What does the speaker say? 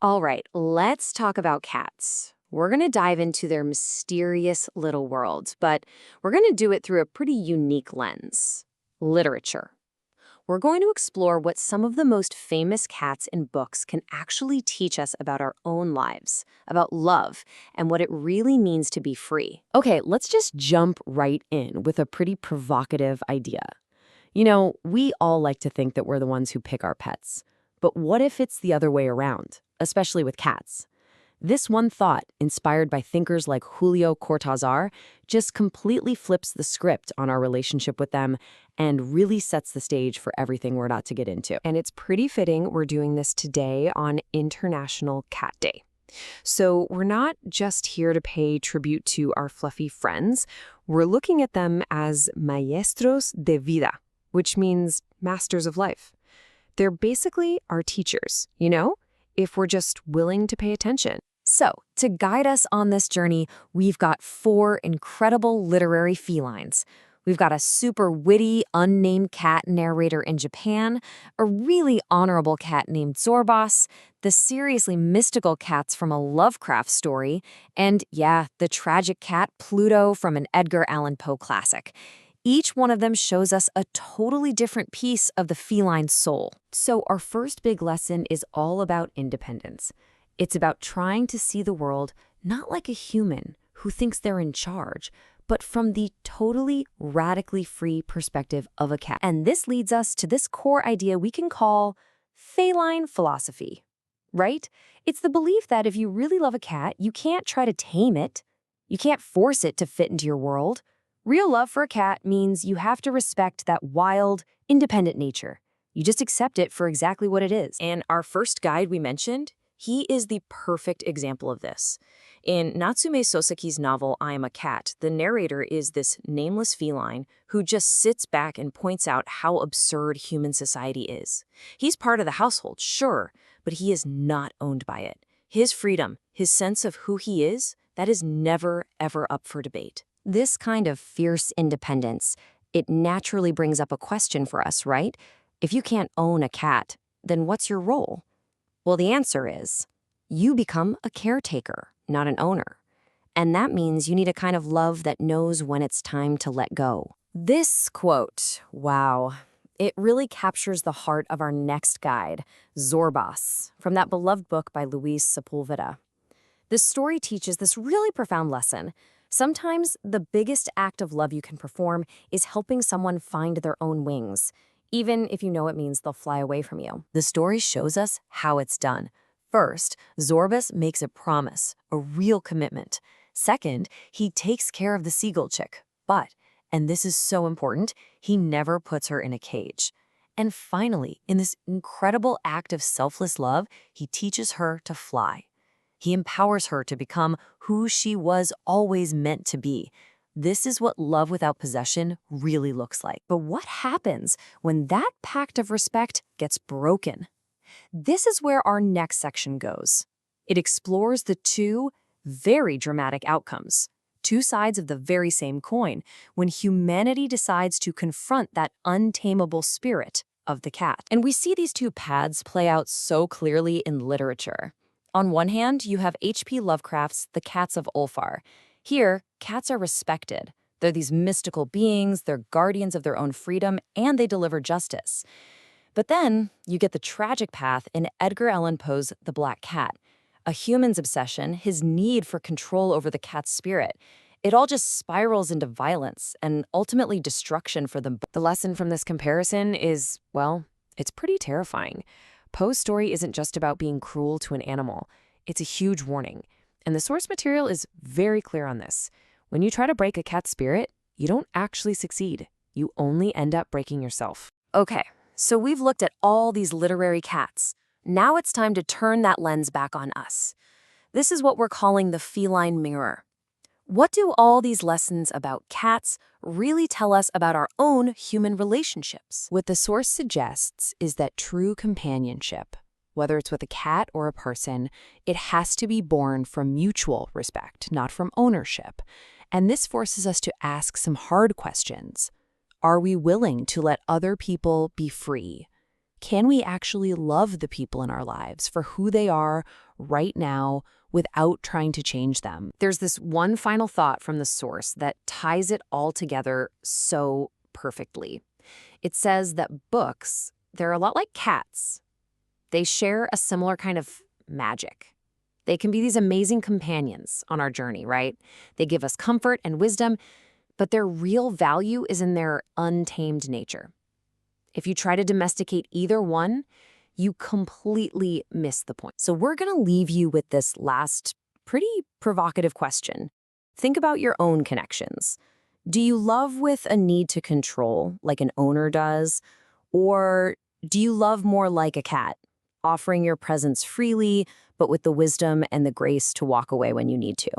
All right, let's talk about cats. We're going to dive into their mysterious little world, but we're going to do it through a pretty unique lens: literature. We're going to explore what some of the most famous cats in books can actually teach us about our own lives, about love, and what it really means to be free. Okay, let's just jump right in with a pretty provocative idea. We all like to think that we're the ones who pick our pets. But what if it's the other way around, especially with cats? This one thought, inspired by thinkers like Julio Cortázar, just completely flips the script on our relationship with them and really sets the stage for everything we're about to get into. And it's pretty fitting we're doing this today on International Cat Day. So we're not just here to pay tribute to our fluffy friends. We're looking at them as maestros de vida, which means masters of life. They're basically our teachers, if we're just willing to pay attention. So, to guide us on this journey, we've got 4 incredible literary felines. We've got a super witty, unnamed cat narrator in Japan, a really honorable cat named Zorbas, the seriously mystical cats from a Lovecraft story, and yeah, the tragic cat Pluto from an Edgar Allan Poe classic. Each one of them shows us a totally different piece of the feline soul. So our first big lesson is all about independence. It's about trying to see the world not like a human who thinks they're in charge, but from the totally radically free perspective of a cat. And this leads us to this core idea we can call feline philosophy, right? It's the belief that if you really love a cat, you can't try to tame it. You can't force it to fit into your world. Real love for a cat means you have to respect that wild, independent nature. You just accept it for exactly what it is. And our first guide we mentioned, he is the perfect example of this. In Natsume Sōseki's novel, I Am a Cat, the narrator is this nameless feline who just sits back and points out how absurd human society is. He's part of the household, sure, but he is not owned by it. His freedom, his sense of who he is, that is never, ever up for debate. This kind of fierce independence, it naturally brings up a question for us, right? If you can't own a cat, then what's your role? Well, the answer is, you become a caretaker, not an owner. And that means you need a kind of love that knows when it's time to let go. This quote, wow, it really captures the heart of our next guide, Zorbas, from that beloved book by Luis Sepúlveda. This story teaches this really profound lesson. Sometimes the biggest act of love you can perform is helping someone find their own wings, even if you know it means they'll fly away from you. The story shows us how it's done. First, Zorbas makes a promise, a real commitment. Second, he takes care of the seagull chick. But, and this is so important, he never puts her in a cage. And finally, in this incredible act of selfless love, he teaches her to fly. He empowers her to become who she was always meant to be. This is what love without possession really looks like. But what happens when that pact of respect gets broken? This is where our next section goes. It explores the 2 very dramatic outcomes, 2 sides of the very same coin, when humanity decides to confront that untamable spirit of the cat. And we see these 2 paths play out so clearly in literature. On one hand, you have H.P. Lovecraft's The Cats of Ulfar. Here, cats are respected. They're these mystical beings, they're guardians of their own freedom, and they deliver justice. But then, you get the tragic path in Edgar Allan Poe's The Black Cat. A human's obsession, his need for control over the cat's spirit. It all just spirals into violence and ultimately destruction for them. The lesson from this comparison is, well, it's pretty terrifying. Poe's story isn't just about being cruel to an animal. It's a huge warning. And the source material is very clear on this. When you try to break a cat's spirit, you don't actually succeed. You only end up breaking yourself. Okay, so we've looked at all these literary cats. Now it's time to turn that lens back on us. This is what we're calling the feline mirror. What do all these lessons about cats really tell us about our own human relationships? What the source suggests is that true companionship, whether it's with a cat or a person, it has to be born from mutual respect, not from ownership. And this forces us to ask some hard questions. Are we willing to let other people be free? Can we actually love the people in our lives for who they are right now without trying to change them? There's this one final thought from the source that ties it all together so perfectly. It says that books, they're a lot like cats. They share a similar kind of magic. They can be these amazing companions on our journey, right? They give us comfort and wisdom, but their real value is in their untamed nature. If you try to domesticate either one, you completely miss the point. So we're going to leave you with this last pretty provocative question. Think about your own connections. Do you love with a need to control, like an owner does? Or do you love more like a cat, offering your presence freely, but with the wisdom and the grace to walk away when you need to?